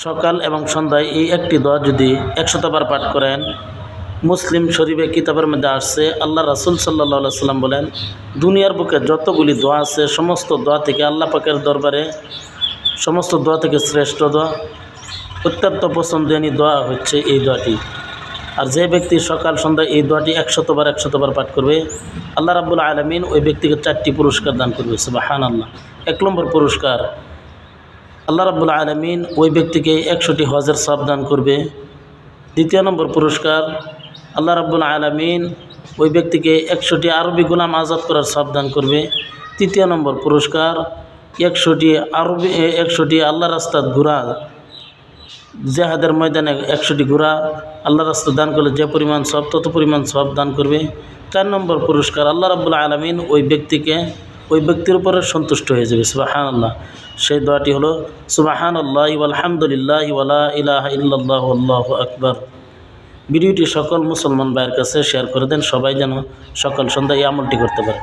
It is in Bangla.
সকাল এবং সন্ধ্যায় এই একটি দোয়া যদি 100 বার পাঠ করেন, মুসলিম শরীফে কিতাবের মধ্যে আসছে আল্লাহ রাসূল সাল্লাল্লাহু আলাইহি ওয়াসাল্লাম বলেন, দুনিয়ার বুকে যতগুলি দোয়া আছে সমস্ত দোয়া থেকে আল্লাহ পাকের দরবারে সমস্ত দোয়া থেকে শ্রেষ্ঠ দোয়া, অত্যন্ত পছন্দনীয় দোয়া হচ্ছে এই দোয়াটি। আর যে ব্যক্তি সকাল সন্ধ্যায় এই দোয়াটি 100 বার পাঠ করবে, আল্লাহ রাব্বুল আলামিন ওই ব্যক্তিকে 4টি পুরস্কার দান করবে। সুবহানাল্লাহ। 1 নম্বর পুরস্কার, আল্লাহ রাব্বুল আলামিন ওই ব্যক্তিকে 100টি হজের সওয়াব দান করবে। 2 নম্বর পুরস্কার, আল্লাহ রাব্বুল আলামিন ওই ব্যক্তিকে 100টি আরবি গোলাম আজাদ করার সওয়াব দান করবে। 3 নম্বর পুরস্কার, 100টি আল্লাহ রাস্তায় ঘোরা, জিহাদের ময়দানে 100টি ঘোরা আল্লাহ রাস্তা দান করলে যে পরিমাণ সওয়াব তত পরিমাণ সওয়াব দান করবে। 4 নম্বর পুরস্কার, আল্লাহ রাব্বুল আলামিন ওই ব্যক্তির উপরে সন্তুষ্ট হয়ে যাবে। সুবহানাল্লাহ। সেই দোয়াটি হলো সুবহানাল্লাহি ওয়াল হামদুলিল্লাহি ওয়া লা ইলাহা ইল্লাল্লাহু আল্লাহু আকবার। ভিডিওটি সকল মুসলমান ভাইয়ের কাছে শেয়ার করে দেন, সবাই যেন সকাল সন্ধ্যা এই আমলটি করতে পারে।